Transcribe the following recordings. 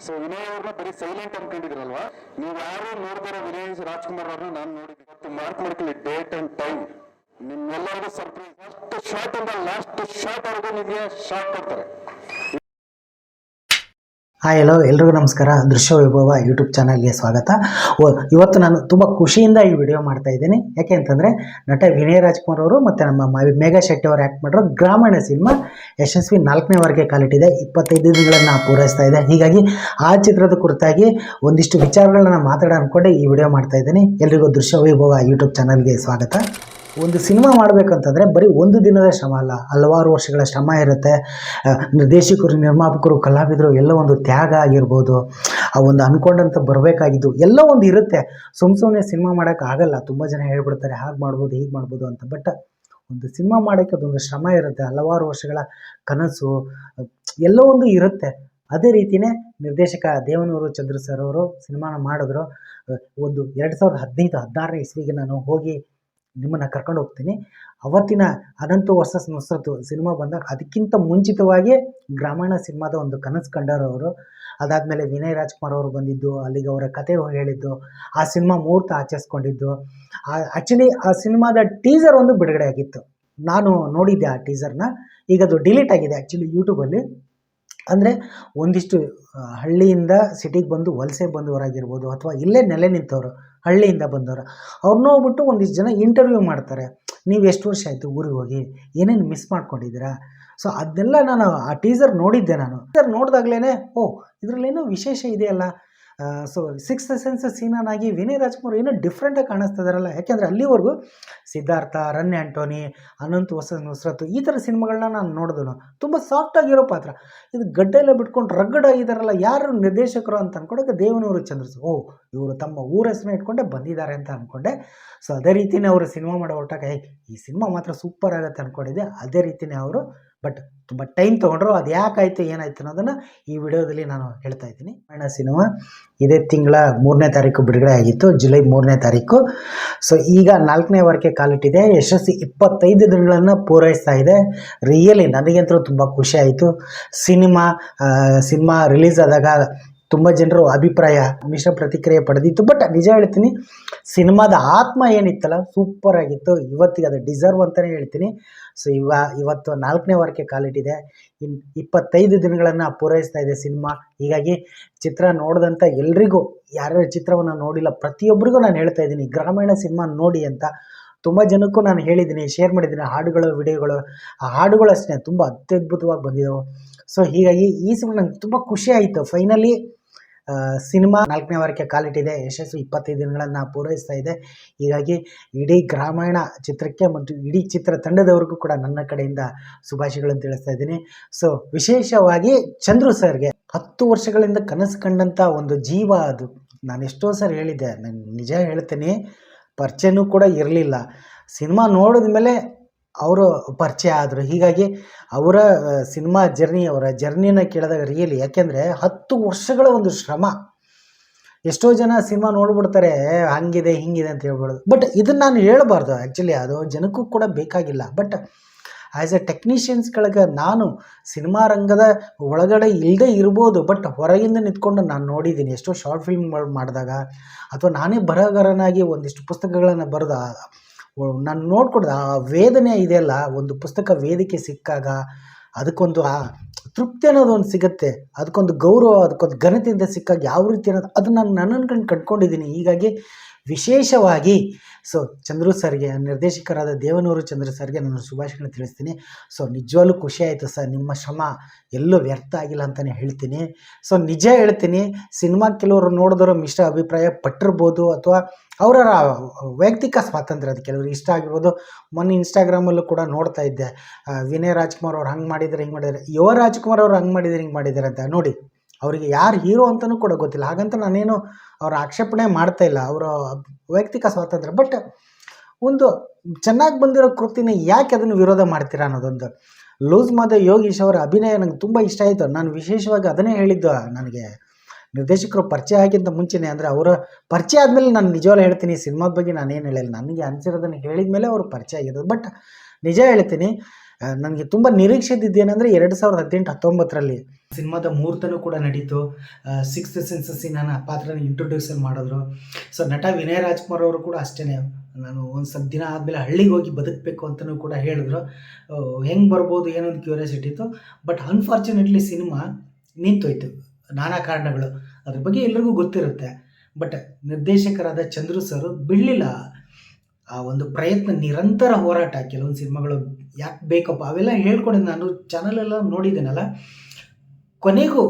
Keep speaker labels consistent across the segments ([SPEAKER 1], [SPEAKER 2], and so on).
[SPEAKER 1] So Vinay ಅವ್ರನ್ನ ಬರೀ silent ಅನ್ಕೊಂಡಿದ್ರಲ್ವಾ, ನೀವು ಯಾರು ನೋಡಿದಿರೋ ವಿನಯ್ ರಾಜ್ಕುಮಾರ್ ಅವ್ರನ್ನ ನಾನು ನೋಡಿದ್ದೆ. ಇವತ್ತು ಮಾರ್ಕ್ ಮಾಡ್ಕೊಳ್ಳಿ ಡೇಟ್ ಅಂಡ್ ಟೈಮ್, ನಿಮ್ಮೆಲ್ಲರಿಗೂ ಸರ್ಪ್ರೈಸ್. ಫಸ್ಟ್ ಶಾರ್ಟ್ ಇಂದ ಲಾಸ್ಟ್ ಶಾರ್ಟ್ ವರೆಗೂ ನಿಮಗೆ ಶಾರ್ಟ್ ಕೊಡ್ತಾರೆ.
[SPEAKER 2] ಹಾಯ್ ಹಲೋ ಎಲ್ರಿಗೂ ನಮಸ್ಕಾರ. ದೃಶ್ಯ ವೈಭವ ಯೂಟ್ಯೂಬ್ ಚಾನಲ್ಗೆ ಸ್ವಾಗತ. ಇವತ್ತು ನಾನು ತುಂಬ ಖುಷಿಯಿಂದ ಈ ವಿಡಿಯೋ ಮಾಡ್ತಾ ಇದ್ದೀನಿ. ಯಾಕೆ ಅಂತಂದರೆ ನಟ ವಿನಯ್ ರಾಜ್ಕುಮಾರ್ ಅವರು ಮತ್ತು ನಮ್ಮ ಮೇಘಾ ಶೆಟ್ಟಿ ಅವರು ಆ್ಯಕ್ಟ್ ಮಾಡಿರೋ ಗ್ರಾಮೀಣ ಸಿನಿಮಾ ಯಶಸ್ವಿ 4ನೇ ವಾರಕ್ಕೆ ಕಾಲಿಟ್ಟಿದೆ. 25 ದಿನಗಳನ್ನು ಪೂರೈಸ್ತಾ ಇದೆ. ಹೀಗಾಗಿ ಆ ಚಿತ್ರದ ಕುರಿತಾಗಿ ಒಂದಿಷ್ಟು ವಿಚಾರಗಳನ್ನ ಮಾತಾಡೋ ಅಂದ್ಕೊಂಡೆ ಈ ವಿಡಿಯೋ ಮಾಡ್ತಾ ಇದ್ದೀನಿ. ಎಲ್ರಿಗೂ ದೃಶ್ಯ ವೈಭವ ಯೂಟ್ಯೂಬ್ ಚಾನಲ್ಗೆ ಸ್ವಾಗತ. ಒಂದು ಸಿನಿಮಾ ಮಾಡಬೇಕಂತಂದರೆ ಬರೀ ಒಂದು ದಿನದ ಶ್ರಮ ಅಲ್ಲ, ಹಲವಾರು ವರ್ಷಗಳ ಶ್ರಮ ಇರುತ್ತೆ. ನಿರ್ದೇಶಕರು, ನಿರ್ಮಾಪಕರು, ಕಲಾವಿದರು ಎಲ್ಲ ಒಂದು ತ್ಯಾಗ ಆಗಿರ್ಬೋದು, ಆ ಒಂದು ಅಂದ್ಕೊಂಡಂತ ಬರಬೇಕಾಗಿದ್ದು ಎಲ್ಲ ಒಂದು ಇರುತ್ತೆ. ಸುಮ್ಮನೆ ಸಿನಿಮಾ ಮಾಡೋಕ್ಕಾಗಲ್ಲ. ತುಂಬ ಜನ ಹೇಳ್ಬಿಡ್ತಾರೆ ಹಾಗೆ ಮಾಡ್ಬೋದು ಹೀಗೆ ಮಾಡ್ಬೋದು ಅಂತ. ಬಟ್ ಒಂದು ಸಿನಿಮಾ ಮಾಡೋಕ್ಕೆ ಅದೊಂದು ಶ್ರಮ ಇರುತ್ತೆ, ಹಲವಾರು ವರ್ಷಗಳ ಕನಸು ಎಲ್ಲ ಒಂದು ಇರುತ್ತೆ. ಅದೇ ರೀತಿಯೇ ನಿರ್ದೇಶಕ ದೇವನೂರು ಚಂದ್ರ ಸರ್ ಅವರು ಸಿನಿಮಾನ ಮಾಡಿದ್ರು. ಒಂದು 2015-16ನೇ ಇಸ್ವಿಗೆ ನಾನು ಹೋಗಿ ನಿಮ್ಮನ್ನು ಕರ್ಕೊಂಡು ಹೋಗ್ತೀನಿ. ಅವತ್ತಿನ ಅನಂತು ವರ್ಸಸ್ ನುಸ್ರತ್ ಸಿನಿಮಾ ಬಂದಾಗ ಅದಕ್ಕಿಂತ ಮುಂಚಿತವಾಗಿ ಗ್ರಾಮೀಣ ಸಿನಿಮಾದ ಒಂದು ಕನಸು ಕಂಡರು ಅವರು. ಅದಾದಮೇಲೆ ವಿನಯ್ ರಾಜ್ಕುಮಾರ್ ಅವರು ಬಂದಿದ್ದು, ಅಲ್ಲಿಗೆ ಅವರ ಕತೆ ಹೇಳಿದ್ದು, ಆ ಸಿನಿಮಾ ಮುಹೂರ್ತ ಆಚರಿಸ್ಕೊಂಡಿದ್ದು. ಆ್ಯಕ್ಚುಲಿ ಆ ಸಿನಿಮಾದ ಟೀಸರ್ ಒಂದು ಬಿಡುಗಡೆ ಆಗಿತ್ತು, ನಾನು ನೋಡಿದ್ದೆ ಆ ಟೀಸರ್ನ. ಈಗ ಅದು ಡಿಲೀಟ್ ಆಗಿದೆ ಆ್ಯಕ್ಚುಲಿ ಯೂಟ್ಯೂಬಲ್ಲಿ. ಅಂದರೆ ಒಂದಿಷ್ಟು ಹಳ್ಳಿಯಿಂದ ಸಿಟಿಗೆ ಬಂದು ವಲಸೆ ಬಂದವರಾಗಿರ್ಬೋದು, ಅಥವಾ ಇಲ್ಲೇ ನೆಲೆ ನಿಂತವರು, ಹಳ್ಳಿಯಿಂದ ಬಂದವರು, ಅವ್ರನ್ನ ಹೋಗ್ಬಿಟ್ಟು ಒಂದಿಷ್ಟು ಜನ ಇಂಟರ್ವ್ಯೂ ಮಾಡ್ತಾರೆ. ನೀವು ಎಷ್ಟು ವರ್ಷ ಆಯಿತು ಊರಿಗೆ ಹೋಗಿ, ಏನೇನು ಮಿಸ್ ಮಾಡ್ಕೊಂಡಿದ್ದೀರಾ? ಸೊ ಅದನ್ನೆಲ್ಲ ನಾನು ಆ ಟೀಸರ್ ನೋಡಿದ್ದೆ. ನಾನು ಟೀಸರ್ ನೋಡಿದಾಗಲೇ ಇದರಲ್ಲೇನೋ ವಿಶೇಷ ಇದೆಯಲ್ಲ. ಸೊ ಸಿಕ್ಸ್ತ್ ಸೆನ್ಸ್ ಸೀನಾಗಿ ವಿನಯ್ ರಾಜ್ಕುಮಾರ್ ಏನೋ ಡಿಫ್ರೆಂಟಾಗಿ ಕಾಣಿಸ್ತಾ ಇದ್ದಾರಲ್ಲ. ಯಾಕೆಂದರೆ ಅಲ್ಲಿವರೆಗೂ ಸಿದ್ಧಾರ್ಥ, ರನ್ ಆ್ಯಂಟೋನಿ, ಅನಂತ್ ವರ್ಸಸ್ ನುಸ್ರತ್ ಈ ಥರ ಸಿನಿಮಾಗಳನ್ನ ನಾನು ನೋಡಿದನು. ತುಂಬ ಸಾಫ್ಟಾಗಿರೋ ಪಾತ್ರ. ಇದು ಗಡ್ಡೆಲ್ಲ ಬಿಟ್ಕೊಂಡು ರಗ್ಗಡ್ ಆಗಿದ್ದಾರಲ್ಲ, ಯಾರು ನಿರ್ದೇಶಕರು ಅಂತ ಅಂದ್ಕೊಂಡಾಗ ದೇವನೂರು ಚಂದ್ರಸ್, ಇವರು ತಮ್ಮ ಊರ ಹೆಸರನ್ನ ಇಟ್ಕೊಂಡೆ ಬಂದಿದ್ದಾರೆ ಅಂತ ಅಂದ್ಕೊಂಡೆ. ಸೊ ಅದೇ ರೀತಿಯೇ ಅವರು ಸಿನಿಮಾ ಮಾಡೋ ಹೊಟ್ಟಾಗ ಈ ಸಿನಿಮಾ ಮಾತ್ರ ಸೂಪರ್ ಆಗುತ್ತೆ ಅಂದ್ಕೊಂಡಿದ್ದೆ. ಅದೇ ರೀತಿಯೇ ಅವರು ಬಟ್ ತುಂಬ ಟೈಮ್ ತೊಗೊಂಡ್ರು. ಅದು ಯಾಕಾಯಿತು ಏನಾಯಿತು ಅನ್ನೋದನ್ನು ಈ ವಿಡಿಯೋದಲ್ಲಿ ನಾನು ಹೇಳ್ತಾ ಇದ್ದೀನಿ. ಸಿನಿಮಾ ಇದೇ ತಿಂಗಳ 3ನೇ ತಾರೀಕು ಬಿಡುಗಡೆ ಆಗಿತ್ತು, ಜುಲೈ 3ನೇ ತಾರೀಕು. ಸೊ ಈಗ 4ನೇ ವಾರಕ್ಕೆ ಕಾಲಿಟ್ಟಿದೆ. ಯಶಸ್ವಿ 25 ದಿನಗಳನ್ನು ಪೂರೈಸ್ತಾ ಇದೆ. ರಿಯಲಿ ನನಗಂತೂ ತುಂಬ ಖುಷಿ ಆಯಿತು. ಸಿನಿಮಾ ರಿಲೀಸ್ ಆದಾಗ ತುಂಬ ಜನರು ಅಭಿಪ್ರಾಯ ಮಿಶ್ರ ಪ್ರತಿಕ್ರಿಯೆ ಪಡೆದಿತ್ತು. ಬಟ್ ನಿಜ ಹೇಳ್ತೀನಿ, ಸಿನಿಮಾದ ಆತ್ಮ ಏನಿತ್ತಲ್ಲ ಸೂಪರ್ ಆಗಿತ್ತು. ಇವತ್ತಿಗೆ ಅದು ಡಿಸರ್ವ್ ಅಂತಲೇ ಹೇಳ್ತೀನಿ. ಸೊ ಇವತ್ತು 4ನೇ ವಾರಕ್ಕೆ ಕಾಲಿಟ್ಟಿದೆ. 25 ದಿನಗಳನ್ನು ಪೂರೈಸ್ತಾ ಇದೆ ಸಿನಿಮಾ. ಹೀಗಾಗಿ ಚಿತ್ರ ನೋಡಿದಂಥ ಎಲ್ರಿಗೂ, ಯಾರ್ಯಾರು ಚಿತ್ರವನ್ನು ನೋಡಿಲ್ಲ ಪ್ರತಿಯೊಬ್ಬರಿಗೂ ನಾನು ಹೇಳ್ತಾ ಇದ್ದೀನಿ, ಗ್ರಾಮೀಣ ಸಿನಿಮಾ ನೋಡಿ ಅಂತ. ತುಂಬ ಜನಕ್ಕೂ ನಾನು ಹೇಳಿದ್ದೀನಿ, ಶೇರ್ ಮಾಡಿದ್ದೀನಿ ಹಾಡುಗಳು, ವಿಡಿಯೋಗಳು. ಆ ಹಾಡುಗಳು ಅಷ್ಟೇ ತುಂಬ ಅತ್ಯದ್ಭುತವಾಗಿ ಬಂದಿದ್ದವು. ಸೊ ಹೀಗಾಗಿ ಈ ಸಿನಿಮಾ ನಂಗೆ ತುಂಬ ಖುಷಿ ಆಯಿತು. ಫೈನಲಿ ಸಿನಿಮಾ 4ನೇ ವಾರಕ್ಕೆ ಕಾಲಿಟ್ಟಿದೆ. ಯಶಸ್ವಿ 25 ದಿನಗಳನ್ನು ಪೂರೈಸ್ತಾ ಇದೆ. ಹೀಗಾಗಿ ಇಡೀ ಗ್ರಾಮೀಣ ಚಿತ್ರಕ್ಕೆ ಮತ್ತು ಇಡೀ ಚಿತ್ರ ತಂಡದವ್ರಿಗೂ ಕೂಡ ನನ್ನ ಕಡೆಯಿಂದ ಶುಭಾಶಯಗಳನ್ನು ತಿಳಿಸ್ತಾ ಇದ್ದೀನಿ. ಸೊ ವಿಶೇಷವಾಗಿ ಚಂದ್ರು ಸರ್ಗೆ 10 ವರ್ಷಗಳಿಂದ ಕನಸು ಕಂಡಂಥ ಒಂದು ಜೀವ ಅದು. ನಾನು ಎಷ್ಟೋ ಸರಿ ಹೇಳಿದ್ದೆ, ನಾನು ನಿಜ ಹೇಳ್ತೀನಿ, ಪರಿಚಯನೂ ಕೂಡ ಇರಲಿಲ್ಲ. ಸಿನಿಮಾ ನೋಡಿದ ಮೇಲೆ ಅವರು ಪರಿಚಯ ಆದರು. ಹೀಗಾಗಿ ಅವರ ಸಿನಿಮಾ ಅವರ ಜರ್ನಿನ ಕೇಳಿದಾಗ ರಿಯಲಿ, ಯಾಕೆಂದರೆ 10 ವರ್ಷಗಳ ಒಂದು ಶ್ರಮ. ಎಷ್ಟೋ ಜನ ಸಿನಿಮಾ ನೋಡ್ಬಿಡ್ತಾರೆ ಹಂಗಿದೆ ಹಿಂಗಿದೆ ಅಂತ ಹೇಳ್ಬಾರ್ದು. ಬಟ್ ಇದನ್ನು ನಾನು ಹೇಳಬಾರ್ದು ಆ್ಯಕ್ಚುಲಿ, ಅದು ಜನಕ್ಕೂ ಕೂಡ ಬೇಕಾಗಿಲ್ಲ. ಬಟ್ ಆ್ಯಸ್ ಎ ಟೆಕ್ನಿಷಿಯನ್ಸ್ಗಳಿಗೆ ನಾನು ಸಿನಿಮಾ ರಂಗದ ಒಳಗಡೆ ಇಲ್ಲದೆ ಇರ್ಬೋದು, ಬಟ್ ಹೊರಗಿಂದ ನಿಂತ್ಕೊಂಡು ನಾನು ನೋಡಿದ್ದೀನಿ. ಎಷ್ಟೋ ಶಾರ್ಟ್ ಫಿಲ್ಮ್ಗಳು ಮಾಡಿದಾಗ, ಅಥವಾ ನಾನೇ ಬರಹಗಾರನಾಗಿ ಒಂದಿಷ್ಟು ಪುಸ್ತಕಗಳನ್ನು ಬರೆದ ನಾನು ನೋಡ್ಕೊಡ್ದು ಆ ವೇದನೆ ಇದೆಯಲ್ಲ. ಒಂದು ಪುಸ್ತಕ ವೇದಿಕೆ ಸಿಕ್ಕಾಗ ಅದಕ್ಕೊಂದು ಆ ತೃಪ್ತಿ ಅನ್ನೋದು ಒಂದು ಸಿಗುತ್ತೆ, ಅದಕ್ಕೊಂದು ಗೌರವ, ಅದಕ್ಕೊಂದು ಘನತೆಯಿಂದ ಸಿಕ್ಕಾಗ ಯಾವ ರೀತಿ ಅನ್ನೋದು ಅದು ನಾನು ನನ್ನನ್ನು ಕಂಡ್ಕೊಂಡಿದ್ದೀನಿ. ಹೀಗಾಗಿ ವಿಶೇಷವಾಗಿ ಸೊ ಚಂದ್ರು ಸರ್ಗೆ, ನಿರ್ದೇಶಕರಾದ ದೇವನೂರು ಚಂದ್ರ ಸರ್ಗೆ ನಾನು ಶುಭಾಶಯಗಳನ್ನು ತಿಳಿಸ್ತೀನಿ. ಸೊ ನಿಜವಾಗ್ಲೂ ಖುಷಿ ಆಯಿತು ಸರ್, ನಿಮ್ಮ ಶ್ರಮ ಎಲ್ಲೂ ವ್ಯರ್ಥ ಆಗಿಲ್ಲ ಅಂತಲೇ ಹೇಳ್ತೀನಿ. ಸೊ ನಿಜ ಹೇಳ್ತೀನಿ, ಸಿನಿಮಾ ಕೆಲವರು ನೋಡಿದವರು ಮಿಶ್ರ ಅಭಿಪ್ರಾಯ ಪಟ್ಟಿರ್ಬೋದು, ಅಥವಾ ಅವರ ವೈಯಕ್ತಿಕ ಸ್ವಾತಂತ್ರ್ಯ, ಅದು ಕೆಲವರು ಇಷ್ಟ ಆಗಿರ್ಬೋದು. ಮೊನ್ನೆ ಇನ್ಸ್ಟಾಗ್ರಾಮಲ್ಲೂ ಕೂಡ ನೋಡ್ತಾ ಇದ್ದೆ, ವಿನಯ್ ರಾಜ್ಕುಮಾರ್ ಅವ್ರು ಹಂಗೆ ಮಾಡಿದರೆ ಹಿಂಗೆ ಮಾಡಿದ್ದಾರೆ, ಯುವ ರಾಜ್ಕುಮಾರ್ ಅವ್ರು ಹಂಗೆ ಮಾಡಿದರೆ ಹಿಂಗೆ ಮಾಡಿದ್ದಾರೆ ಅಂತ. ನೋಡಿ, ಅವರಿಗೆ ಯಾರು ಹೀರೋ ಅಂತಲೂ ಕೂಡ ಗೊತ್ತಿಲ್ಲ. ಹಾಗಂತ ನಾನೇನು ಅವರ ಆಕ್ಷೇಪಣೆ ಮಾಡ್ತಾ ಇಲ್ಲ, ಅವರ ವೈಯಕ್ತಿಕ ಸ್ವಾತಂತ್ರ್ಯ. ಬಟ್ ಒಂದು ಚೆನ್ನಾಗಿ ಬಂದಿರೋ ಕೃತಿನ ಯಾಕೆ ಅದನ್ನು ವಿರೋಧ ಮಾಡ್ತೀರಾ ಅನ್ನೋದೊಂದು. ಲೂಸ್ ಮಾದ ಯೋಗೀಶ್ ಅವರ ಅಭಿನಯ ನಂಗೆ ತುಂಬ ಇಷ್ಟ ಆಯಿತು. ನಾನು ವಿಶೇಷವಾಗಿ ಅದನ್ನೇ ಹೇಳಿದ್ದು, ನನಗೆ ನಿರ್ದೇಶಕರು ಪರಿಚಯ ಆಗಿಂತ ಮುಂಚೆನೇ, ಅಂದರೆ ಅವರ ಪರಿಚಯ ಆದಮೇಲೆ ನಾನು ನಿಜವಾಗ್ಲೂ ಹೇಳ್ತೀನಿ, ಸಿನಿಮಾದ ಬಗ್ಗೆ ನಾನೇನು ಹೇಳಿಲ್ಲ, ನನಗೆ ಅನಿಸಿರೋದನ್ನು ಹೇಳಿದ ಮೇಲೆ ಅವರು ಪರಿಚಯ ಆಗಿರೋದು. ಬಟ್ ನಿಜ ಹೇಳ್ತೀನಿ, ನನಗೆ ತುಂಬ ನಿರೀಕ್ಷೆ ಇದ್ದೇನೆಂದರೆ 2018-19ರಲ್ಲಿ ಸಿನಿಮಾದ ಮುಹೂರ್ತನೂ ಕೂಡ ನಡೀತು. ಸಿಕ್ಸ್ತ್ ಸೆನ್ಸಸ್ಸಿನ ಪಾತ್ರನ ಇಂಟ್ರೊಡ್ಯೂಸನ್ ಮಾಡಿದ್ರು. ಸೊ ನಟ ವಿನಯ್ ರಾಜ್ಕುಮಾರ್ ಅವರು ಕೂಡ ಅಷ್ಟೇ, ನಾನು ಒಂದು ಸ್ವಲ್ಪ ದಿನ ಆದಮೇಲೆ ಹಳ್ಳಿಗೆ ಹೋಗಿ ಬದುಕಬೇಕು ಅಂತಲೂ ಕೂಡ ಹೇಳಿದ್ರು. ಹೆಂಗೆ ಬರ್ಬೋದು ಏನೋ ಒಂದು ಕ್ಯೂರಿಯಾಸಿಟಿ ಇತ್ತು. ಬಟ್ ಅನ್ಫಾರ್ಚುನೇಟ್ಲಿ ಸಿನಿಮಾ ನಿಂತೋಯ್ತು, ನಾನಾ ಕಾರಣಗಳು, ಅದ್ರ ಬಗ್ಗೆ ಎಲ್ರಿಗೂ ಗೊತ್ತಿರುತ್ತೆ. ಬಟ್ ನಿರ್ದೇಶಕರಾದ ಚಂದ್ರು ಸರ್ ಬಿಡಲಿಲ್ಲ ಆ ಒಂದು ಪ್ರಯತ್ನ, ನಿರಂತರ ಹೋರಾಟ. ಕೆಲವೊಂದು ಸಿನಿಮಾಗಳು ಯಾಕೆ ಬೇಕಪ್ಪ ಅವೆಲ್ಲ ಹೇಳ್ಕೊಂಡಿದ್ದು ನಾನು ಚಾನಲೆಲ್ಲ ನೋಡಿದ್ದೀನಲ್ಲ. ಕೊನೆಗೂ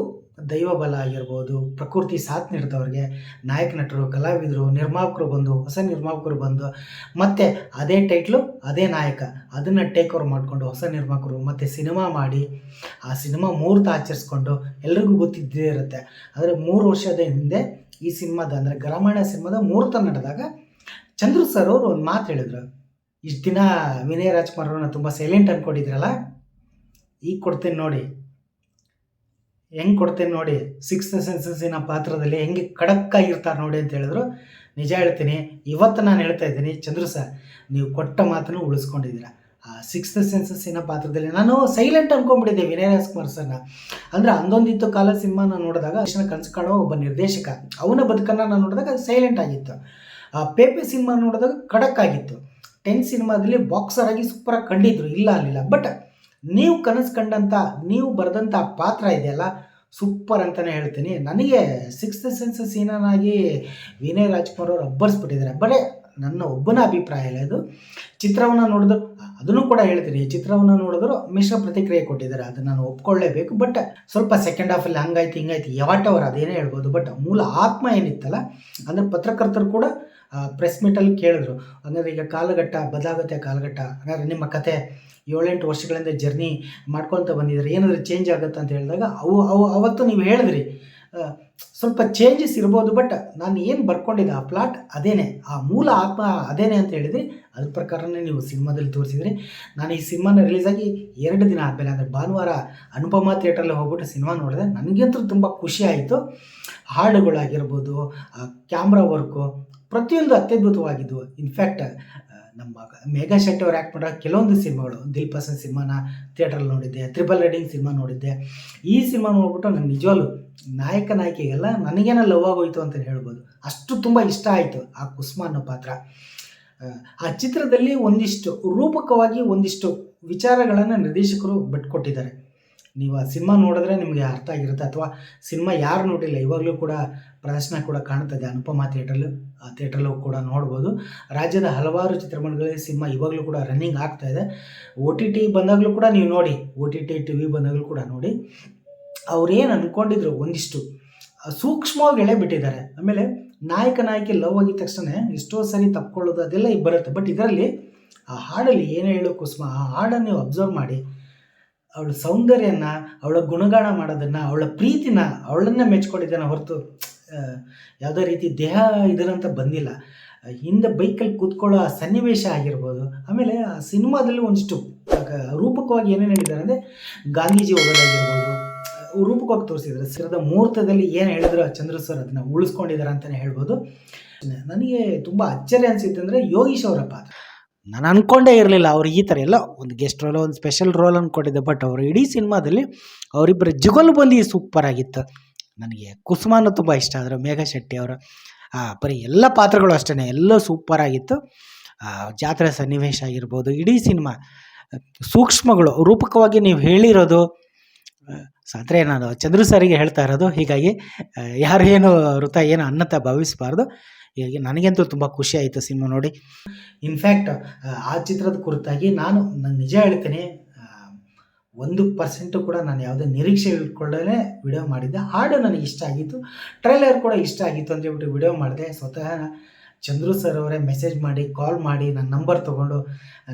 [SPEAKER 2] ದೈವ ಬಲ ಆಗಿರ್ಬೋದು, ಪ್ರಕೃತಿ ಸಾಥ್ ನೀಡಿದವ್ರಿಗೆ, ನಾಯಕ ನಟರು, ಕಲಾವಿದರು, ನಿರ್ಮಾಪಕರು ಬಂದು, ಹೊಸ ನಿರ್ಮಾಪಕರು ಬಂದು, ಮತ್ತು ಅದೇ ಟೈಟ್ಲು ಅದೇ ನಾಯಕ ಅದನ್ನು ಟೇಕ್ ಓವರ್ ಮಾಡಿಕೊಂಡು ಹೊಸ ನಿರ್ಮಾಪಕರು ಮತ್ತು ಸಿನಿಮಾ ಮಾಡಿ ಆ ಸಿನಿಮಾ ಮುಹೂರ್ತ ಆಚರಿಸ್ಕೊಂಡು ಎಲ್ರಿಗೂ ಗೊತ್ತಿದ್ದೇ ಇರುತ್ತೆ. ಆದರೆ 3 ವರ್ಷದ ಹಿಂದೆ ಈ ಸಿನಿಮಾದ ಅಂದರೆ ಗ್ರಾಮಾಯಣ ಸಿನಿಮಾದ ಮುಹೂರ್ತ ನಡೆದಾಗ ಚಂದ್ರು ಸರ್ ಅವರು ಒಂದು ಮಾತು ಹೇಳಿದ್ರು. ಇಷ್ಟು ದಿನ ವಿನಯ್ ರಾಜ್ಕುಮಾರ್ ಅವ್ರನ್ನ ತುಂಬ ಸೈಲೆಂಟ್ ಅಂದ್ಕೊಂಡಿದ್ರಲ್ಲ, ಈಗ ಕೊಡ್ತೇನೆ ನೋಡಿ, ಹೆಂಗೆ ಕೊಡ್ತೇನೆ ನೋಡಿ, ಸಿಕ್ಸ್ತ್ ಸೆನ್ಸಸ್ಸಿನ ಪಾತ್ರದಲ್ಲಿ ಹೆಂಗೆ ಖಡಕ್ಕಾಗಿರ್ತಾರೆ ನೋಡಿ ಅಂತ ಹೇಳಿದ್ರು. ನಿಜ ಹೇಳ್ತೀನಿ, ಇವತ್ತು ನಾನು ಹೇಳ್ತಾ ಇದ್ದೀನಿ, ಚಂದ್ರು ಸರ್ ನೀವು ಕೊಟ್ಟ ಮಾತನ್ನು ಉಳಿಸ್ಕೊಂಡಿದ್ದೀರ. ಆ ಸಿಕ್ಸ್ತ್ ಸೆನ್ಸಸ್ಸಿನ ಪಾತ್ರದಲ್ಲಿ ನಾನು ಸೈಲೆಂಟ್ ಅಂದ್ಕೊಂಡ್ಬಿಟ್ಟಿದ್ದೆ ವಿನಯ್ ರಾಜ್ಕುಮಾರ್ ಸರ್ನ. ಅಂದರೆ ಅಂದೊಂದಿತ್ತು ಕಾಲ ಸಿನಿಮಾನ ನೋಡಿದಾಗ ಕನಸು ಕಾಣೋ ಒಬ್ಬ ನಿರ್ದೇಶಕ, ಅವನ ಬದುಕನ್ನು ನಾನು ನೋಡಿದಾಗ ಅದು ಸೈಲೆಂಟ್ ಆಗಿತ್ತು. ಪೇಪೆ ಸಿನಿಮಾ ನೋಡಿದಾಗ ಖಡಕ್ ಆಗಿತ್ತು. 10 ಸಿನಿಮಾದಲ್ಲಿ ಬಾಕ್ಸರ್ ಆಗಿ ಸೂಪರಾಗಿ ಕಂಡಿದ್ರು, ಇಲ್ಲ ಅಲ್ಲಿಲ್ಲ. ಬಟ್ ನೀವು ಕನಸು ಕಂಡಂಥ, ನೀವು ಬರೆದಂಥ ಪಾತ್ರ ಇದೆಯಲ್ಲ, ಸೂಪರ್ ಅಂತಲೇ ಹೇಳ್ತೀನಿ. ನನಗೆ ಸಿಕ್ಸ್ತ್ ಸೆನ್ಸ್ ಸೀನನಾಗಿ ವಿನಯ್ ರಾಜ್ಕುಮಾರ್ ಅವರು ಅಬ್ಬರಿಸ್ಬಿಟ್ಟಿದ್ದಾರೆ. ಬರೀ ನನ್ನ ಒಬ್ಬನ ಅಭಿಪ್ರಾಯ ಇಲ್ಲ ಇದು. ಚಿತ್ರವನ್ನು ನೋಡಿದ್ರು, ಅದನ್ನು ಕೂಡ ಹೇಳ್ತೀನಿ, ಚಿತ್ರವನ್ನು ನೋಡಿದ್ರು ಮಿಶ್ರ ಪ್ರತಿಕ್ರಿಯೆ ಕೊಟ್ಟಿದ್ದಾರೆ, ಅದನ್ನು ನಾನು ಒಪ್ಕೊಳ್ಳೇಬೇಕು. ಬಟ್ ಸ್ವಲ್ಪ ಸೆಕೆಂಡ್ ಹಾಫಲ್ಲಿ ಹಂಗಾಯ್ತು ಹಿಂಗಾಯ್ತು ಯಾವಟ್ಟವರು ಅದೇನೇ ಹೇಳ್ಬೋದು. ಬಟ್ ಮೂಲ ಆತ್ಮ ಏನಿತ್ತಲ್ಲ, ಅಂದರೆ ಪತ್ರಕರ್ತರು ಕೂಡ ಪ್ರೆಸ್ ಮೀಟಲ್ಲಿ ಕೇಳಿದ್ರು, ಹಂಗಾದ್ರೆ ಈಗ ಕಾಲಘಟ್ಟ ಬದಲಾಗುತ್ತೆ, ಕಾಲಘಟ್ಟ ಹಾಗಾದ್ರೆ ನಿಮ್ಮ ಕತೆ 7-8 ವರ್ಷಗಳಿಂದ ಜರ್ನಿ ಮಾಡ್ಕೊಳ್ತಾ ಬಂದಿದ್ದಾರೆ, ಏನಾದರೂ ಚೇಂಜ್ ಆಗುತ್ತೆ ಅಂತ ಹೇಳಿದಾಗ ಅವತ್ತು ನೀವು ಹೇಳಿದ್ರಿ ಸ್ವಲ್ಪ ಚೇಂಜಸ್ ಇರ್ಬೋದು. ಬಟ್ ನಾನು ಏನು ಬರ್ಕೊಂಡಿದ್ದೆ ಆ ಪ್ಲಾಟ್ ಅದೇನೆ, ಆ ಮೂಲ ಆತ್ಮ ಅದೇನೆ ಅಂತ ಹೇಳಿದ್ರಿ. ಅದ್ರ ಪ್ರಕಾರನೇ ನೀವು ಸಿನಿಮಾದಲ್ಲಿ ತೋರಿಸಿದ್ರಿ. ನಾನು ಈ ಸಿನಿಮಾನ ರಿಲೀಸಾಗಿ 2 ದಿನ ಆದಮೇಲೆ, ಅಂದರೆ ಭಾನುವಾರ ಅನುಪಮ ಥಿಯೇಟ್ರಲ್ಲಿ ಹೋಗ್ಬಿಟ್ಟು ಸಿನಿಮಾ ನೋಡಿದೆ. ನನಗಂತೂ ತುಂಬ ಖುಷಿ ಆಯಿತು. ಹಾಡುಗಳಾಗಿರ್ಬೋದು, ಕ್ಯಾಮ್ರಾ ವರ್ಕು ಪ್ರತಿಯೊಂದು ಅತ್ಯದ್ಭುತವಾಗಿದ್ದವು. ಇನ್ಫ್ಯಾಕ್ಟ್ ನಮ್ಮ ಮೇಘಾ ಶೆಟ್ಟಿ ಅವ್ರು ಆ್ಯಕ್ಟ್ ಮಾಡೋ ಕೆಲವೊಂದು ಸಿನಿಮಾಗಳು, ದಿಲ್ ಪಸಂದ್ ಸಿನಿಮಾನ ಥಿಯೇಟ್ರಲ್ಲಿ ನೋಡಿದ್ದೆ, ಟ್ರಿಪಲ್ ರೈಡಿಂಗ್ ಸಿನಿಮಾ ನೋಡಿದ್ದೆ. ಈ ಸಿನಿಮಾ ನೋಡ್ಬಿಟ್ಟು ನನಗೆ ನಿಜವಾಗ್ಲೂ ನಾಯಕ ನಾಯಕಿಗೆಲ್ಲ ನನಗೇನೋ ಲವ್ ಆಗೋಯ್ತು ಅಂತ ಹೇಳ್ಬೋದು. ಅಷ್ಟು ತುಂಬ ಇಷ್ಟ ಆಯಿತು ಆ ಕುಸುಮ ಅನ್ನೋ ಪಾತ್ರ. ಆ ಚಿತ್ರದಲ್ಲಿ ಒಂದಿಷ್ಟು ರೂಪಕವಾಗಿ ಒಂದಿಷ್ಟು ವಿಚಾರಗಳನ್ನು ನಿರ್ದೇಶಕರು ಬಿಟ್ಕೊಟ್ಟಿದ್ದಾರೆ. ನೀವು ಆ ಸಿನಿಮಾ ನೋಡಿದ್ರೆ ನಿಮಗೆ ಅರ್ಥ ಆಗಿರುತ್ತೆ. ಅಥವಾ ಸಿನಿಮಾ ಯಾರು ನೋಡಿಲ್ಲ, ಇವಾಗಲೂ ಕೂಡ ಪ್ರದರ್ಶನ ಕೂಡ ಕಾಣ್ತದೆ ಅನುಪಮ ಥಿಯೇಟ್ರಲ್ಲೂ, ಆ ಥಿಯೇಟ್ರಲ್ಲೂ ಕೂಡ ನೋಡ್ಬೋದು. ರಾಜ್ಯದ ಹಲವಾರು ಚಿತ್ರಮಂದಿರಗಳಲ್ಲಿ ಸಿನಿಮಾ ಇವಾಗಲೂ ಕೂಡ ರನ್ನಿಂಗ್ ಆಗ್ತಾಯಿದೆ. OTT ಬಂದಾಗಲೂ ಕೂಡ ನೀವು ನೋಡಿ, OTT TV ಬಂದಾಗಲೂ ಕೂಡ ನೋಡಿ. ಅವ್ರೇನು ಅಂದ್ಕೊಂಡಿದ್ರು ಒಂದಿಷ್ಟು ಸೂಕ್ಷ್ಮವಾಗಿ ಎಳೆ ಬಿಟ್ಟಿದ್ದಾರೆ. ಆಮೇಲೆ ನಾಯಕ ನಾಯಕಿ ಲವ್ ಆಗಿದ ತಕ್ಷಣ ಎಷ್ಟೋ ಸರಿ ತಪ್ಕೊಳ್ಳೋದು ಅದೆಲ್ಲ ಬರುತ್ತೆ. ಬಟ್ ಇದರಲ್ಲಿ ಆ ಹಾಡಲ್ಲಿ ಏನು ಹೇಳೋ ಕುಸುಮ, ಆ ಹಾಡನ್ನು ನೀವು ಅಬ್ಸರ್ವ್ ಮಾಡಿ, ಅವಳ ಸೌಂದರ್ಯನ, ಅವಳ ಗುಣಗಾನ ಮಾಡೋದನ್ನು, ಅವಳ ಪ್ರೀತಿನ, ಅವಳನ್ನೇ ಮೆಚ್ಕೊಂಡಿದ್ದಾನೆ ಹೊರತು ಯಾವುದೇ ರೀತಿ ದೇಹ ಇದರಂತ ಬಂದಿಲ್ಲ. ಹಿಂದೆ ಬೈಕಲ್ಲಿ ಕೂತ್ಕೊಳ್ಳೋ ಆ ಸನ್ನಿವೇಶ ಆಗಿರ್ಬೋದು. ಆಮೇಲೆ ಆ ಸಿನಿಮಾದಲ್ಲಿ ಒಂದಿಷ್ಟು ರೂಪಕವಾಗಿ ಏನೇನು ಹೇಳಿದ್ದಾರೆ ಅಂದರೆ ಗಾಂಧೀಜಿ ಹೋಗೋದಾಗಿರ್ಬೋದು, ರೂಪಕವಾಗಿ ತೋರಿಸಿದ್ದಾರೆ. ಸಿರದ ಮುಹೂರ್ತದಲ್ಲಿ ಏನು ಹೇಳಿದ್ರು ಚಂದ್ರು ಸರ್ ಅದನ್ನು ಉಳಿಸ್ಕೊಂಡಿದ್ದಾರೆ ಅಂತಲೇ ಹೇಳ್ಬೋದು. ನನಗೆ ತುಂಬ ಅಚ್ಚರಿ ಅನಿಸಿದ್ದು ಅಂದರೆ ಯೋಗೀಶ್ ಅವರ ಪಾತ್ರ. ನಾನು ಅಂದ್ಕೊಂಡೇ ಇರಲಿಲ್ಲ ಅವ್ರು ಈ ಥರ ಎಲ್ಲ ಒಂದು ಗೆಸ್ಟ್ ರೋಲ್, ಒಂದು ಸ್ಪೆಷಲ್ ರೋಲ್ ಅಂದ್ಕೊಂಡಿದ್ದೆ. ಬಟ್ ಅವರು ಇಡೀ ಸಿನಿಮಾದಲ್ಲಿ ಅವರಿಬ್ಬರ ಜುಗಲ್ಬಂದಿ ಸೂಪರ್ ಆಗಿತ್ತು. ನನಗೆ ಕುಸುಮಾನು ತುಂಬ ಇಷ್ಟ ಆದರು, ಮೇಘಾ ಶೆಟ್ಟಿ ಅವರು. ಬರೀ ಎಲ್ಲ ಪಾತ್ರಗಳು ಅಷ್ಟೇ ಎಲ್ಲ ಸೂಪರ್ ಆಗಿತ್ತು. ಜಾತ್ರೆ ಸನ್ನಿವೇಶ ಆಗಿರ್ಬೋದು, ಇಡೀ ಸಿನಿಮಾ ಸೂಕ್ಷ್ಮಗಳು ರೂಪಕವಾಗಿ ನೀವು ಹೇಳಿರೋದು. ಅಂದರೆ ನಾನು ಚಂದ್ರು ಸರಿಗೆ ಹೇಳ್ತಾ ಇರೋದು, ಹೀಗಾಗಿ ಯಾರು ಏನು ವೃತ ಏನು ಅನ್ನತ ಭಾವಿಸಬಾರ್ದು. ಹೀಗಾಗಿ ನನಗಂತೂ ತುಂಬ ಖುಷಿ ಆಯಿತು ಸಿನಿಮಾ ನೋಡಿ. ಇನ್ಫ್ಯಾಕ್ಟ್ ಆ ಚಿತ್ರದ ಕುರಿತಾಗಿ ನಾನು ನಿಜ ಹೇಳ್ತೀನಿ, 1% ಕೂಡ ನಾನು ಯಾವುದೇ ನಿರೀಕ್ಷೆ ಇಟ್ಕೊಳ್ಳೇ ವಿಡಿಯೋ ಮಾಡಿದ್ದೆ. ಹಾಡು ನನಗೆ ಇಷ್ಟ ಆಗಿತ್ತು, ಟ್ರೈಲರ್ ಕೂಡ ಇಷ್ಟ ಆಗಿತ್ತು ಅಂತ ಹೇಳ್ಬಿಟ್ಟು ವಿಡಿಯೋ ಮಾಡಿದೆ. ಸ್ವತಃ ಚಂದ್ರು ಸರ್ ಅವರೇ ಮೆಸೇಜ್ ಮಾಡಿ, ಕಾಲ್ ಮಾಡಿ, ನನ್ನ ನಂಬರ್ ತೊಗೊಂಡು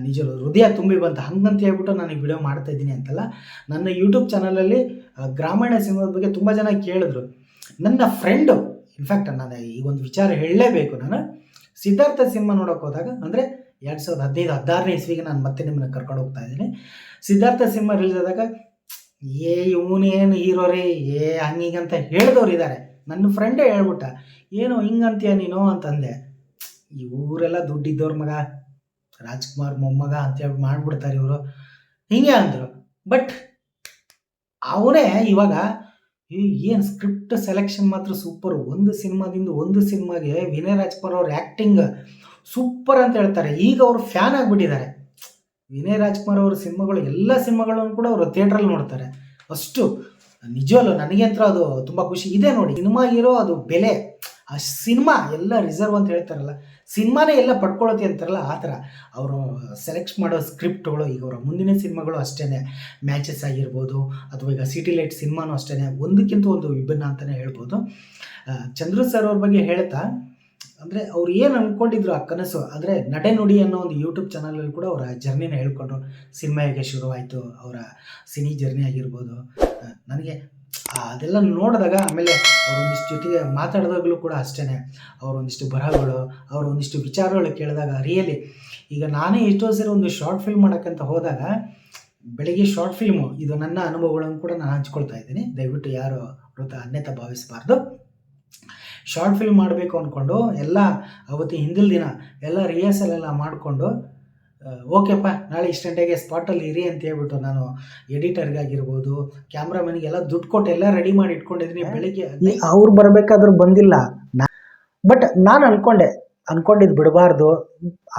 [SPEAKER 2] ನಿಜ ಹೃದಯ ತುಂಬಿ ಬಂತು. ಹಂಗಂತ ಹೇಳ್ಬಿಟ್ಟು ನಾನು ಈ ವಿಡಿಯೋ ಮಾಡ್ತಾಯಿದ್ದೀನಿ ಅಂತಲ್ಲ. ನನ್ನ ಯೂಟ್ಯೂಬ್ ಚಾನಲಲ್ಲಿ ಗ್ರಾಮೀಣ ಸಿನಿಮಾದ ಬಗ್ಗೆ ತುಂಬ ಜನ ಕೇಳಿದ್ರು. ನನ್ನ ಫ್ರೆಂಡು, ಇನ್ಫ್ಯಾಕ್ಟ್ ನಾನು ಈ ಒಂದು ವಿಚಾರ ಹೇಳಲೇಬೇಕು. ನಾನು ಸಿದ್ಧಾರ್ಥ ಸಿನಿಮಾ ನೋಡೋಕೆ ಹೋದಾಗ, ಅಂದರೆ 2015-16ನೇ ಇಸ್ವಿಗೆ ನಾನು ಮತ್ತೆ ನಿಮ್ಮನ್ನ ಕರ್ಕೊಂಡು ಹೋಗ್ತಾ ಇದ್ದೀನಿ. ಸಿದ್ಧಾರ್ಥ ಸಿನಿಮಾ ರಿಲೀಸ್ ಆದಾಗ ಇವನೇನು ಹೀರೋ ರೀ, ಹಂಗೀಗಂತ ಹೇಳಿದವ್ರು ಇದ್ದಾರೆ. ನನ್ನ ಫ್ರೆಂಡೇ ಹೇಳ್ಬಿಟ್ಟ, ಏನೋ ಹಿಂಗಂತೀಯ ನೀನು ಅಂತಂದೆ. ಇವರೆಲ್ಲ ದುಡ್ಡಿದ್ದವ್ರ ಮಗ, ರಾಜ್ಕುಮಾರ್ ಮೊಮ್ಮಗ ಅಂತೇಳಿ ಮಾಡಿಬಿಡ್ತಾರೆ ಇವರು. ಹಿಂಗೆ ಅಂದರು. ಬಟ್ ಅವನೇ ಇವಾಗ ಏನು ಸ್ಕ್ರಿಪ್ಟ್ ಸೆಲೆಕ್ಷನ್ ಮಾತ್ರ ಸೂಪರು. ಒಂದು ಸಿನಿಮಾದಿಂದ ಒಂದು ಸಿನಿಮಾಗೆ ವಿನಯ್ ರಾಜ್‌ಕುಮಾರ್ ಅವ್ರ ಆ್ಯಕ್ಟಿಂಗ್ ಸೂಪರ್ ಅಂತ ಹೇಳ್ತಾರೆ. ಈಗ ಅವರು ಫ್ಯಾನ್ ಆಗಿಬಿಟ್ಟಿದ್ದಾರೆ. ವಿನಯ್ ರಾಜ್‌ಕುಮಾರ್ ಅವ್ರ ಸಿನಿಮಾಗಳು ಎಲ್ಲ ಸಿನಿಮಾಗಳನ್ನು ಕೂಡ ಅವರು ಥಿಯೇಟ್ರಲ್ಲಿ ನೋಡ್ತಾರೆ. ಅಷ್ಟು ನಿಜವಲ್ಲೂ ನನಗಂತೂ ಅದು ತುಂಬ ಖುಷಿ ಇದೆ ನೋಡಿ. ಸಿನಿಮಾ ಇರೋ ಅದು ಬೆಲೆ, ಆ ಸಿನಿಮಾ ಎಲ್ಲ ರಿಸರ್ವ್ ಅಂತ ಹೇಳ್ತಾರಲ್ಲ, ಸಿನಿಮಾನೇ ಎಲ್ಲ ಪಡ್ಕೊಳ್ಳುತ್ತೆ ಅಂತಾರಲ್ಲ, ಆ ಥರ ಅವರು ಸೆಲೆಕ್ಟ್ ಮಾಡೋ ಸ್ಕ್ರಿಪ್ಟ್ಗಳು. ಈಗ ಅವರ ಮುಂದಿನ ಸಿನಿಮಾಗಳು ಅಷ್ಟೇ, ಮ್ಯಾಚಸ್ ಆಗಿರ್ಬೋದು ಅಥವಾ ಈಗ ಸಿಟಿ ಲೈಟ್ ಸಿನಿಮಾನೂ ಅಷ್ಟೇ, ಒಂದಕ್ಕಿಂತ ಒಂದು ವಿಭಿನ್ನ ಅಂತಲೇ ಹೇಳ್ಬೋದು. ಚಂದ್ರು ಸರ್ ಅವ್ರ ಬಗ್ಗೆ ಹೇಳ್ತಾ, ಅಂದರೆ ಅವ್ರು ಏನು ಅಂದ್ಕೊಂಡಿದ್ರು ಆ ಕನಸು, ಅಂದರೆ ನಡೆನುಡಿ ಅನ್ನೋ ಒಂದು ಯೂಟ್ಯೂಬ್ ಚಾನಲಲ್ಲಿ ಕೂಡ ಅವರ ಜರ್ನಿನ ಹೇಳ್ಕೊಂಡ್ರು. ಸಿನಿಮಾ ಹೇಗೆ ಶುರುವಾಯಿತು, ಅವರ ಸಿನಿ ಜರ್ನಿ ಆಗಿರ್ಬೋದು. ನನಗೆ ಅದೆಲ್ಲ ನೋಡಿದಾಗ, ಆಮೇಲೆ ಅವರೊಂದಿಷ್ಟು ಜೊತೆಗೆ ಮಾತಾಡಿದಾಗಲೂ ಕೂಡ ಅಷ್ಟೇ, ಅವರೊಂದಿಷ್ಟು ಬರಹಗಳು, ಅವರ ಒಂದಿಷ್ಟು ವಿಚಾರಗಳು ಕೇಳಿದಾಗ ರಿಯಲಿ, ಈಗ ನಾನೇ ಎಷ್ಟೋ ಸರಿ ಒಂದು ಶಾರ್ಟ್ ಫಿಲ್ಮ್ ಮಾಡೋಕ್ಕಂತ ಹೋದಾಗ, ಬೆಳಗ್ಗೆ ಶಾರ್ಟ್ ಫಿಲ್ಮು ಇದು ನನ್ನ ಅನುಭವಗಳನ್ನು ಕೂಡ ನಾನು ಹಂಚ್ಕೊಳ್ತಾ ಇದ್ದೀನಿ, ದಯವಿಟ್ಟು ಯಾರು ಅನ್ಯತಾ ಭಾವಿಸಬಾರ್ದು. ಶಾರ್ಟ್ ಫಿಲ್ಮ್ ಮಾಡಬೇಕು ಅಂದ್ಕೊಂಡು ಎಲ್ಲ ಅವತ್ತು ಹಿಂದಿನ ದಿನ ಎಲ್ಲ ರಿಹರ್ಸಲ್ ಎಲ್ಲ ಮಾಡಿಕೊಂಡು, ಓಕೆಪ್ಪ ನಾಳೆ ಇಷ್ಟು ಗಂಟೆಗೆ ಸ್ಪಾಟಲ್ಲಿ ಇರಿ ಅಂತ ಹೇಳ್ಬಿಟ್ಟು ನಾನು ಎಡಿಟರ್ಗಾಗಿರ್ಬೋದು, ಕ್ಯಾಮ್ರಾಮನ್ಗೆಲ್ಲ ದುಡ್ಡು ಕೊಟ್ಟು ಎಲ್ಲ ರೆಡಿ ಮಾಡಿ ಇಟ್ಕೊಂಡಿದ್ದೀನಿ. ಬೆಳಿಗ್ಗೆ ಅವ್ರು ಬರಬೇಕಾದ್ರೂ ಬಂದಿಲ್ಲ. ಬಟ್ ನಾನು ಅಂದ್ಕೊಂಡಿದ್ದು ಬಿಡಬಾರ್ದು.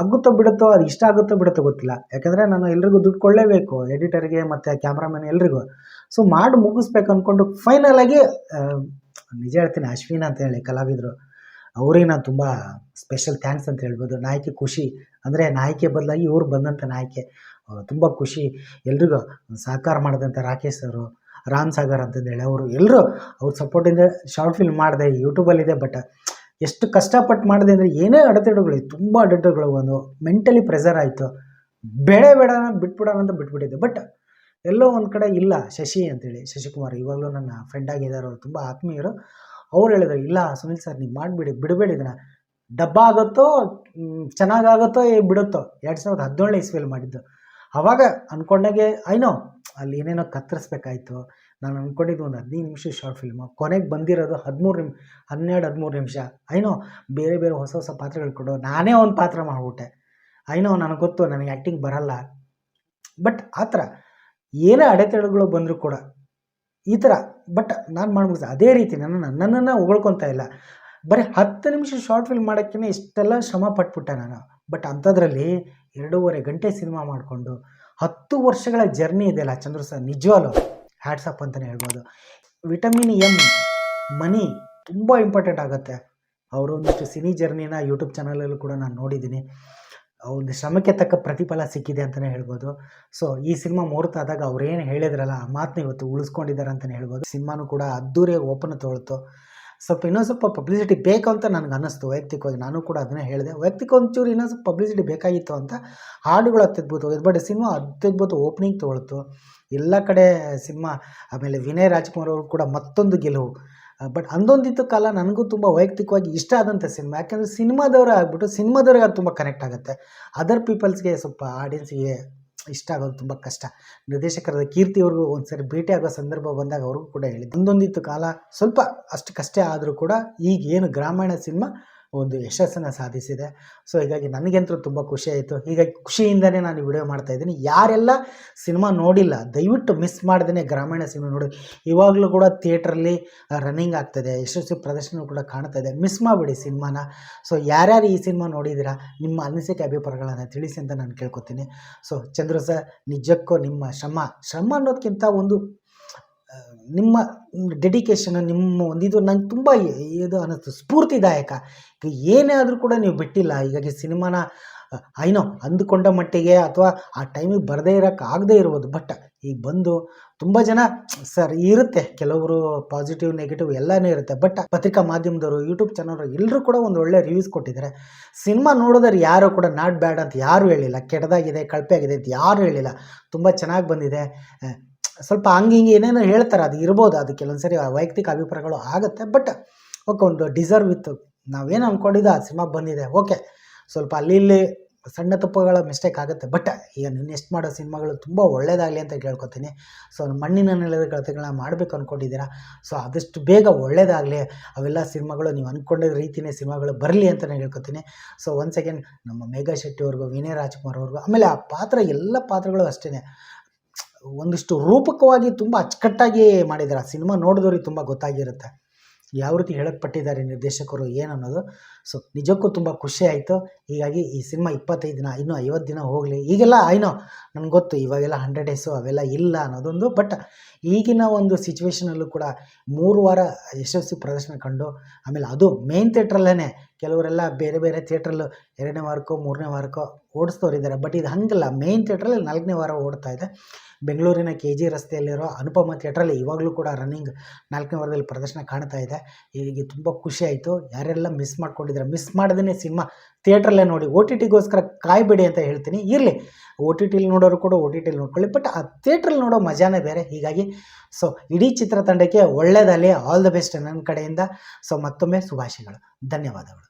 [SPEAKER 2] ಆಗುತ್ತೋ ಬಿಡುತ್ತೋ, ಅದು ಇಷ್ಟ ಆಗುತ್ತೋ ಬಿಡುತ್ತೋ ಗೊತ್ತಿಲ್ಲ. ಯಾಕಂದರೆ ನಾನು ಎಲ್ರಿಗೂ ದುಡ್ಡು ಕೊಳ್ಳೇಬೇಕು, ಎಡಿಟರ್ಗೆ ಮತ್ತು ಕ್ಯಾಮ್ರಾಮನ್ ಎಲ್ರಿಗೂ. ಸೊ ಮಾಡಿ ಮುಗಿಸ್ಬೇಕು ಅಂದ್ಕೊಂಡು ಫೈನಲ್ ಆಗಿ ನಿಜ ಹೇಳ್ತೀನಿ, ಅಶ್ವಿನ್ ಅಂತ ಹೇಳಿ ಕಲಾವಿದರು, ಅವರಿಗೆ ನಾನು ತುಂಬ ಸ್ಪೆಷಲ್ ಥ್ಯಾಂಕ್ಸ್ ಅಂತ ಹೇಳ್ಬೋದು. ನಾಯಕಿ ಖುಷಿ, ಅಂದರೆ ನಾಯಕಿ ಬದಲಾಗಿ ಇವ್ರು ಬಂದಂಥ ನಾಯಕಿ ತುಂಬ ಖುಷಿ. ಎಲ್ರಿಗೂ ಸಹಕಾರ ಮಾಡಿದಂಥ ರಾಕೇಶ್ ಅವರು, ರಾಮ್ ಸಾಗರ್ ಅಂತಂದೇಳಿ ಅವರು ಎಲ್ಲರೂ ಅವ್ರ ಸಪೋರ್ಟಿಂದ ಶಾರ್ಟ್ ಫಿಲ್ಮ್ ಮಾಡಿದೆ, ಯೂಟ್ಯೂಬಲ್ಲಿದೆ. ಬಟ್ ಎಷ್ಟು ಕಷ್ಟಪಟ್ಟು ಮಾಡಿದೆ ಅಂದರೆ, ಏನೇ ಅಡೆತಡೆಗಳು, ತುಂಬ ಅಡೆತಡೆಗಳು, ಒಂದು ಮೆಂಟಲಿ ಪ್ರೆಷರ್ ಆಯಿತು. ಬೇಡ ಬಿಟ್ಬಿಡೋಣ ಅಂತ ಬಿಟ್ಬಿಟ್ಟಿದ್ದೆ. ಬಟ್ ಎಲ್ಲೋ ಒಂದು ಕಡೆ ಇಲ್ಲ, ಶಶಿ ಅಂತೇಳಿ, ಶಶಿಕುಮಾರ್ ಇವಾಗಲೂ ನನ್ನ ಫ್ರೆಂಡ್ ಆಗಿದ್ದಾರೆ, ಅವರು ತುಂಬ ಆತ್ಮೀಯರು. ಅವ್ರು ಹೇಳಿದ್ರು, ಇಲ್ಲ ಸುನಿಲ್ ಸರ್ ನೀವು ಬಿಡಬೇಡಿ ಇದನ್ನು, ಡಬ್ಬ ಆಗುತ್ತೋ ಚೆನ್ನಾಗಾಗುತ್ತೋ ಬಿಡುತ್ತೋ. 2017 ಇಸ್ವಿಯಲ್ಲಿ ಮಾಡಿದ್ದು. ಆವಾಗ ಅಂದ್ಕೊಂಡಾಗೆ ಐನೋ ಅಲ್ಲಿ ಏನೇನೋ ಕತ್ತರಿಸ್ಬೇಕಾಯ್ತು. ನಾನು ಅಂದ್ಕೊಂಡಿದ್ದು ಒಂದು 15 ನಿಮಿಷ ಶಾರ್ಟ್ ಫಿಲ್ಮು, ಕೊನೆಗೆ ಬಂದಿರೋದು 12-13 ನಿಮಿಷ. ಐನೋ ಬೇರೆ ಬೇರೆ ಹೊಸ ಪಾತ್ರಗಳು ಕೊಡು, ನಾನೇ ಒಂದು ಪಾತ್ರ ಮಾಡಿಬಿಟ್ಟೆ. ಐನೋ ನನಗೆ ಗೊತ್ತು ನನಗೆ ಆ್ಯಕ್ಟಿಂಗ್ ಬರಲ್ಲ. ಬಟ್ ಆ ಥರ ಏನೇ ಅಡೆತಡೆಗಳು ಬಂದರೂ ಕೂಡ ಈ ಥರ, ಬಟ್ ನಾನು ಮಾಡ್ಬಿಡ್ದೆ. ಅದೇ ರೀತಿ ನನ್ನನ್ನು ಹೊಗಳ್ಕೊತಾ ಇಲ್ಲ, ಬರೀ 10 ನಿಮಿಷ ಶಾರ್ಟ್ ಫಿಲ್ಮ್ ಮಾಡೋಕ್ಕೇ ಇಷ್ಟೆಲ್ಲ ಶ್ರಮ ಪಟ್ಬಿಟ್ಟೆ ನಾನು. ಬಟ್ ಅಂಥದ್ರಲ್ಲಿ 2.5 ಗಂಟೆ ಸಿನಿಮಾ ಮಾಡಿಕೊಂಡು 10 ವರ್ಷಗಳ ಜರ್ನಿ ಇದೆಯಲ್ಲ ಚಂದ್ರು ಸರ್, ನಿಜವಾಗ್ಲೂ ಹ್ಯಾಟ್ಸಪ್ ಅಂತಲೇ ಹೇಳ್ಬೋದು. ವಿಟಮಿನ್ ಎಮ್ ಮನಿ ತುಂಬ ಇಂಪಾರ್ಟೆಂಟ್ ಆಗುತ್ತೆ. ಅವರು ಒಂದಿಷ್ಟು ಸಿನಿ ಜರ್ನಿನ ಯೂಟ್ಯೂಬ್ ಚಾನಲಲ್ಲೂ ಕೂಡ ನಾನು ನೋಡಿದ್ದೀನಿ. ಒಂದು ಶ್ರಮಕ್ಕೆ ತಕ್ಕ ಪ್ರತಿಫಲ ಸಿಕ್ಕಿದೆ ಅಂತಲೇ ಹೇಳ್ಬೋದು. ಸೊ ಈ ಸಿನಿಮಾ ಮುಹೂರ್ತ ಆದಾಗ ಅವ್ರೇನು ಹೇಳಿದ್ರಲ್ಲ, ಆ ಮಾತನ್ನ ಇವತ್ತು ಉಳಿಸ್ಕೊಂಡಿದ್ದಾರೆ ಅಂತಲೇ ಹೇಳ್ಬೋದು. ಸಿನಿಮಾನು ಕೂಡ ಅದ್ದೂರಿಯಾಗಿ ಓಪನ್ ತೊಗೊಳ್ತು. ಇನ್ನೊಂದು ಸ್ವಲ್ಪ ಪಬ್ಲಿಸಿಟಿ ಬೇಕು ಅಂತ ನನಗೆ ಅನ್ನಿಸ್ತು ವೈಯಕ್ತಿಕವಾಗಿ. ನಾನು ಕೂಡ ಅದನ್ನೇ ಹೇಳಿದೆ, ವೈಯಕ್ತಿಕ ಒಂಚೂರು ಇನ್ನೊಂದು ಸ್ವಲ್ಪ ಪಬ್ಲಿಸಿಟಿ ಬೇಕಾಗಿತ್ತು ಅಂತ. ಹಾಡುಗಳು ಅತ್ಯದ್ಭುತ, ಬಟ್ ಸಿನಿಮಾ ಅತ್ಯದ್ಭುತ ಓಪನಿಂಗ್ ತೊಗೊಳ್ತು ಎಲ್ಲ ಕಡೆ ಸಿನಿಮಾ. ಆಮೇಲೆ ವಿನಯ್ ರಾಜ್‌ಕುಮಾರ್ ಅವರು ಕೂಡ ಮತ್ತೊಂದು ಗೆಲುವು. ಬಟ್ ಅಂದೊಂದಿತ್ತು ಕಾಲ ನನಗೂ ತುಂಬ ವೈಯಕ್ತಿಕವಾಗಿ ಇಷ್ಟ ಆದಂಥ ಸಿನಿಮಾ. ಯಾಕೆಂದರೆ ಸಿನಿಮಾದವರೇ ಆಗ್ಬಿಟ್ಟು ಸಿನಿಮಾದವ್ರಿಗೆ ಅದು ತುಂಬ ಕನೆಕ್ಟ್ ಆಗುತ್ತೆ. ಅದರ್ ಪೀಪಲ್ಸ್ಗೆ ಸ್ವಲ್ಪ ಆಡಿಯನ್ಸಿಗೆ ಇಷ್ಟ ಆಗೋದು ತುಂಬ ಕಷ್ಟ. ನಿರ್ದೇಶಕರಾದ ಕೀರ್ತಿ ಅವ್ರಿಗೂ ಒಂದು ಸರಿ ಭೇಟಿ ಆಗೋ ಸಂದರ್ಭ ಬಂದಾಗ ಅವ್ರಿಗೂ ಕೂಡ ಹೇಳಿದ್ದೆ, ಒಂದೊಂದಿತ್ತು ಕಾಲ ಸ್ವಲ್ಪ ಅಷ್ಟು ಕಷ್ಟ ಆದರೂ ಕೂಡ ಈಗ ಏನು ಗ್ರಾಮಾಯಣ ಸಿನಿಮಾ ಒಂದು ಯಶಸ್ಸನ್ನು ಸಾಧಿಸಿದೆ. ಸೊ ಹೀಗಾಗಿ ನನಗಂತೂ ತುಂಬ ಖುಷಿ ಆಯಿತು. ಹೀಗಾಗಿ ಖುಷಿಯಿಂದನೇ ನಾನು ವಿಡಿಯೋ ಮಾಡ್ತಾಯಿದ್ದೀನಿ. ಯಾರೆಲ್ಲ ಸಿನಿಮಾ ನೋಡಿಲ್ಲ ದಯವಿಟ್ಟು ಮಿಸ್ ಮಾಡ್ದೇ ಗ್ರಾಮಾಯಣ ಸಿನಿಮಾ ನೋಡಿ. ಇವಾಗಲೂ ಕೂಡ ಥಿಯೇಟ್ರಲ್ಲಿ ರನ್ನಿಂಗ್ ಆಗ್ತದೆ, ಯಶಸ್ವಿ ಪ್ರದರ್ಶನ ಕೂಡ ಕಾಣ್ತಾ ಇದೆ. ಮಿಸ್ ಮಾಡಿಬಿಡಿ ಸಿನಿಮಾನ. ಸೊ ಯಾರ್ಯಾರು ಈ ಸಿನಿಮಾ ನೋಡಿದ್ದೀರಾ, ನಿಮ್ಮ ಅನಿಸಿಕೆ ಅಭಿಪ್ರಾಯಗಳನ್ನು ತಿಳಿಸಿ ಅಂತ ನಾನು ಕೇಳ್ಕೊತೀನಿ. ಸೊ ಚಂದ್ರು ಸರ್, ನಿಜಕ್ಕೂ ನಿಮ್ಮ ಶ್ರಮ ಅನ್ನೋದಕ್ಕಿಂತ ಒಂದು ನಿಮ್ಮ ಡೆಡಿಕೇಶನ್, ನಿಮ್ಮ ಒಂದಿದು ನಂಗೆ ತುಂಬ ಇದು ಅನ್ನಿಸ್ತು, ಸ್ಫೂರ್ತಿದಾಯಕ. ಈಗ ಏನೇ ಆದರೂ ಕೂಡ ನೀವು ಬಿಟ್ಟಿಲ್ಲ. ಹೀಗಾಗಿ ಸಿನಿಮಾನ ಐನೋ ಅಂದುಕೊಂಡ ಮಟ್ಟಿಗೆ ಅಥವಾ ಆ ಟೈಮಿಗೆ ಬರದೇ ಇರೋಕ್ಕಾಗದೇ ಇರ್ಬೋದು. ಬಟ್ ಈಗ ಬಂದು ತುಂಬ ಜನ ಸರ್ ಇರುತ್ತೆ, ಕೆಲವರು ಪಾಸಿಟಿವ್ ನೆಗೆಟಿವ್ ಎಲ್ಲನೂ ಇರುತ್ತೆ. ಬಟ್ ಪತ್ರಿಕಾ ಮಾಧ್ಯಮದವರು, ಯೂಟ್ಯೂಬ್ ಚಾನಲ್ ಎಲ್ಲರೂ ಕೂಡ ಒಂದು ಒಳ್ಳೆ ರಿವ್ಯೂಸ್ ಕೊಟ್ಟಿದ್ದಾರೆ. ಸಿನಿಮಾ ನೋಡಿದ್ರೆ ಯಾರು ಕೂಡ ನಾಟ್ ಬ್ಯಾಡ್ ಅಂತ ಯಾರೂ ಹೇಳಿಲ್ಲ, ಕೆಟ್ಟದಾಗಿದೆ ಕಳಪೆ ಆಗಿದೆ ಅಂತ ಯಾರೂ ಹೇಳಿಲ್ಲ. ತುಂಬ ಚೆನ್ನಾಗಿ ಬಂದಿದೆ. ಸ್ವಲ್ಪ ಹಿಂಗೆ ಏನೇನೋ ಹೇಳ್ತಾರೆ, ಅದು ಇರ್ಬೋದು, ಅದು ಕೆಲವೊಂದು ಸರಿ ವೈಯಕ್ತಿಕ ಅಭಿಪ್ರಾಯಗಳು ಆಗುತ್ತೆ. ಬಟ್ ಓಕೆ, ಒಂದು ಡಿಸರ್ವ್ ಇತ್ತು. ನಾವೇನು ಅಂದ್ಕೊಂಡಿದ್ದು ಆ ಸಿನಿಮಾ ಬಂದಿದೆ. ಓಕೆ, ಸ್ವಲ್ಪ ಅಲ್ಲಿ ಇಲ್ಲಿ ಸಣ್ಣ ತಪ್ಪುಗಳ ಮಿಸ್ಟೇಕ್ ಆಗುತ್ತೆ. ಬಟ್ ಈಗ ನೆಕ್ಸ್ಟ್ ಮಾಡೋ ಸಿನಿಮಾಗಳು ತುಂಬ ಒಳ್ಳೆಯದಾಗಲಿ ಅಂತ ಕೇಳ್ಕೊತೀನಿ. ಸೊ ಮಣ್ಣಿನ ನೆಲದ ಕಥೆಗಳನ್ನ ಮಾಡಬೇಕು ಅಂದ್ಕೊಂಡಿದ್ದೀರಾ. ಸೊ ಆದಷ್ಟು ಬೇಗ ಒಳ್ಳೆಯದಾಗಲಿ, ಅವೆಲ್ಲ ಸಿನಿಮಾಗಳು ನೀವು ಅಂದ್ಕೊಂಡಿದ್ದ ರೀತಿಯೇ ಸಿನಿಮಾಗಳು ಬರಲಿ ಅಂತ ನಾನು ಹೇಳ್ಕೊತೀನಿ. ಸೊ ಒನ್ಸ್ ಅಗೇನ್ ನಮ್ಮ ಮೇಘಾ ಶೆಟ್ಟಿ ಅವ್ರಿಗೂ, ವಿನಯ್ ರಾಜ್‌ಕುಮಾರ್ ಅವ್ರಿಗೂ, ಆಮೇಲೆ ಆ ಪಾತ್ರ ಎಲ್ಲ ಪಾತ್ರಗಳು ಅಷ್ಟೇ ಒಂದಿಷ್ಟು ರೂಪಕವಾಗಿ ತುಂಬ ಅಚ್ಚುಕಟ್ಟಾಗಿ ಮಾಡಿದ್ದಾರೆ. ಆ ಸಿನಿಮಾ ನೋಡಿದವ್ರಿಗೆ ತುಂಬ ಗೊತ್ತಾಗಿರುತ್ತೆ ಯಾವ ರೀತಿ ಹೇಳಲ್ಪಟ್ಟಿದ್ದಾರೆ ನಿರ್ದೇಶಕರು ಏನನ್ನೋದು. ಸೊ ನಿಜಕ್ಕೂ ತುಂಬ ಖುಷಿ ಆಯಿತು. ಹೀಗಾಗಿ ಈ ಸಿನಿಮಾ 25 ದಿನ, ಇನ್ನೂ 50 ದಿನ ಹೋಗಲಿ. ಈಗೆಲ್ಲ ಐನೋ ನನಗೆ ಗೊತ್ತು ಇವಾಗೆಲ್ಲ 100 ಡೇಸು ಅವೆಲ್ಲ ಇಲ್ಲ ಅನ್ನೋದೊಂದು. ಬಟ್ ಈಗಿನ ಒಂದು ಸಿಚುವೇಷನಲ್ಲೂ ಕೂಡ 3 ವಾರ ಯಶಸ್ವಿ ಪ್ರದರ್ಶನ ಕಂಡು, ಆಮೇಲೆ ಅದು ಮೇನ್ ಥಿಯೇಟ್ರಲ್ಲೇ, ಕೆಲವರೆಲ್ಲ ಬೇರೆ ಬೇರೆ ಥಿಯೇಟ್ರಲ್ಲು 2ನೇ ವಾರಕ್ಕೋ 3ನೇ ವಾರಕ್ಕೋ ಓಡಿಸ್ತೋರಿದ್ದಾರೆ. ಬಟ್ ಇದು ಹಂಗಲ್ಲ, ಮೇನ್ ಥಿಯೇಟ್ರಲ್ಲಿ 4ನೇ ವಾರ ಓಡ್ತಾ ಇದೆ. ಬೆಂಗಳೂರಿನ KG ರಸ್ತೆಯಲ್ಲಿರೋ ಅನುಪಮ ಥಿಯೇಟ್ರಲ್ಲಿ ಇವಾಗಲೂ ಕೂಡ ರನ್ನಿಂಗ್ 4ನೇ ವಾರದಲ್ಲಿ ಪ್ರದರ್ಶನ ಕಾಣ್ತಾ ಇದೆ. ಹೀಗೆ ತುಂಬ ಖುಷಿ ಆಯಿತು. ಯಾರೆಲ್ಲ ಮಿಸ್ ಮಾಡ್ಕೊಂಡಿದ್ದಾರೆ, ಮಿಸ್ ಮಾಡದೇ ಸಿನಿಮಾ ಥಿಯೇಟ್ರಲ್ಲೇ ನೋಡಿ. OTTಗೋಸ್ಕರ ಕಾಯಬೇಡಿ ಅಂತ ಹೇಳ್ತೀನಿ. ಇರಲಿ, OTTಲಿ ನೋಡೋರು ಕೂಡ OTTಲಿ ನೋಡ್ಕೊಳ್ಳಿ, ಬಟ್ ಆ ಥಿಯೇಟ್ರಲ್ಲಿ ನೋಡೋ ಮಜಾನೇ ಬೇರೆ. ಹೀಗಾಗಿ ಸೊ ಇಡೀ ಚಿತ್ರತಂಡಕ್ಕೆ ಒಳ್ಳೆಯದಲ್ಲಿ, ಆಲ್ ದ ಬೆಸ್ಟ್ ನನ್ನ ಕಡೆಯಿಂದ. ಸೊ ಮತ್ತೊಮ್ಮೆ ಶುಭಾಶಯಗಳು, ಧನ್ಯವಾದಗಳು.